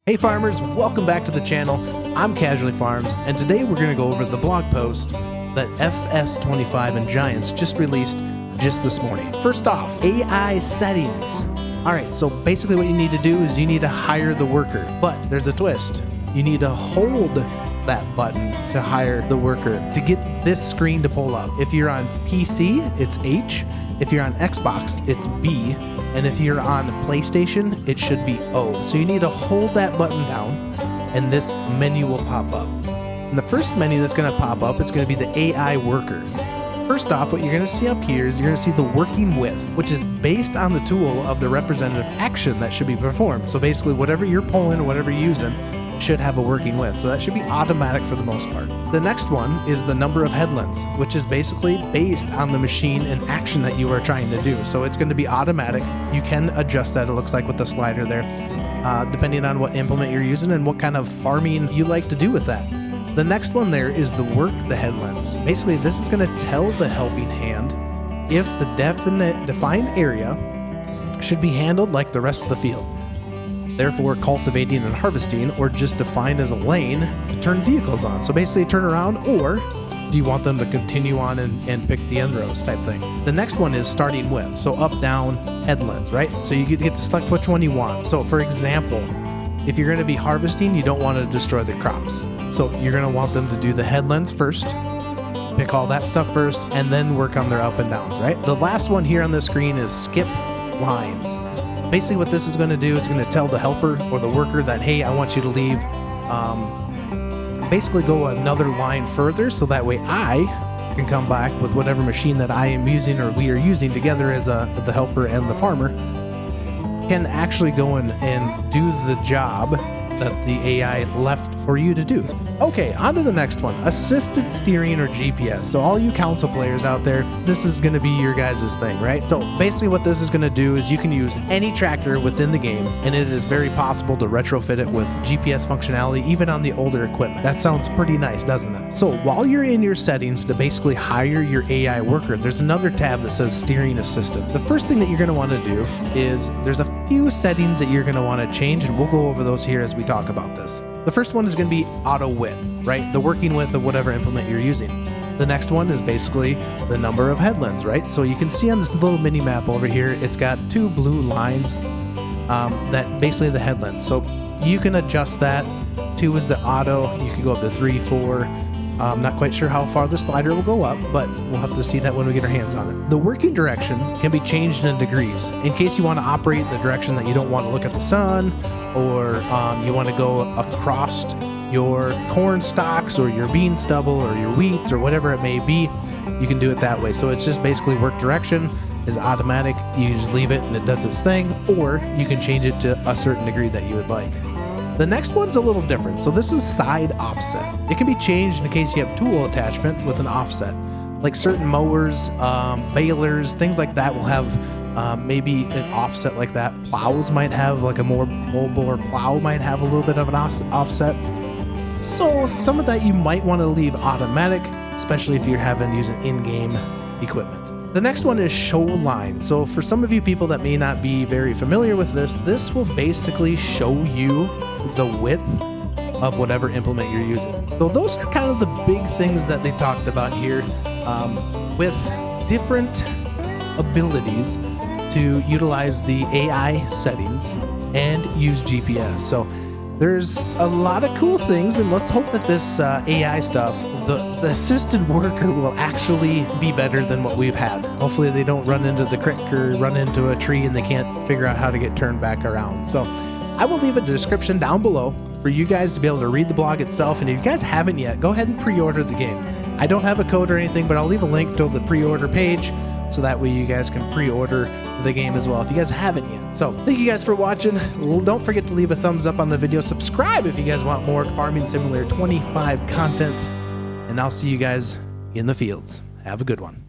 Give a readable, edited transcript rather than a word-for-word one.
Hey farmers, welcome back to the channel. I'm Casually Farms, and today we're going to go over the blog post that FS25 and Giants just released just this morning. First off, AI settings. Alright, so basically what you need to do is you need to hire the worker, but there's a twist. You need to hold that button to hire the worker to get this screen to pull up. If you're on PC, it's H. If you're on Xbox, it's B. And if you're on PlayStation, it should be O. So you need to hold that button down and this menu will pop up. And the first menu that's going to pop up is going to be the AI worker. First off, what you're going to see up here is you're going to see the working with, which is based on the tool of the representative action that should be performed. So basically whatever you're pulling or whatever you're using should have a working with. So that should be automatic for the most part. The next one is the number of headlands, which is basically based on the machine and action that you are trying to do. So it's going to be automatic. You can adjust that, it looks like, with the slider there, depending on what implement you're using and what kind of farming you like to do with that. The next one there is the work the headlands. Basically, this is going to tell the helping hand if the defined area should be handled like the rest of the field. Therefore, cultivating and harvesting, or just defined as a lane to turn vehicles on. So basically turn around, or do you want them to continue on and pick the end rows type thing. The next one is starting with, so up, down, headlands, right? So you get to select which one you want. So for example, if you're going to be harvesting, you don't want to destroy the crops. So you're going to want them to do the headlands first, pick all that stuff first, and then work on their up and downs, right? The last one here on the screen is skip lines. Basically what this is going to do is going to tell the helper or the worker that, hey, I want you to leave, basically go another line further, so that way I can come back with whatever machine that I am using or we are using together as the helper and the farmer can actually go in and do the job that the AI left for you to do. Okay, on to the next one, assisted steering or GPS. So all you console players out there, this is going to be your guys' thing, right? So basically what this is going to do is you can use any tractor within the game, and it is very possible to retrofit it with GPS functionality, even on the older equipment. That sounds pretty nice, doesn't it? So while you're in your settings to basically hire your AI worker, there's another tab that says steering assistant. The first thing that you're going to want to do is there's a few settings that you're going to want to change, and we'll go over those here as we talk about this. The first one is going to be auto width, right? The working width of whatever implement you're using. The next one is basically the number of headlands, right? So you can see on this little mini map over here, it's got two blue lines that basically the headlands. So you can adjust that. 2 is the auto. You can go up to 3, 4. I'm not quite sure how far the slider will go up, but we'll have to see that when we get our hands on it. The working direction can be changed in degrees in case you want to operate in the direction that you don't want to look at the sun, or you want to go across your corn stalks or your bean stubble or your wheat or whatever it may be. You can do it that way. So it's just basically work direction is automatic. You just leave it and it does its thing, or you can change it to a certain degree that you would like. The next one's a little different. So this is side offset. It can be changed in case you have tool attachment with an offset. Like certain mowers, balers, things like that will have maybe an offset like that. Plows might have, like a more mobile plow might have a little bit of an offset. So some of that you might want to leave automatic, especially if you're using in-game equipment. The next one is show line. So for some of you people that may not be very familiar with this will basically show you the width of whatever implement you're using. So those are kind of the big things that they talked about here, with different abilities to utilize the AI settings and use GPS. So there's a lot of cool things, and let's hope that this AI stuff, the assisted worker, will actually be better than what we've had. Hopefully they don't run into the creek or run into a tree and they can't figure out how to get turned back around. So I will leave a description down below for you guys to be able to read the blog itself, and if you guys haven't yet, go ahead and pre-order the game. I don't have a code or anything, but I'll leave a link to the pre-order page, so that way you guys can pre-order the game as well if you guys haven't yet. So thank you guys for watching. Don't forget to leave a thumbs up on the video. Subscribe if you guys want more Farming Simulator 25 content, and I'll see you guys in the fields. Have a good one.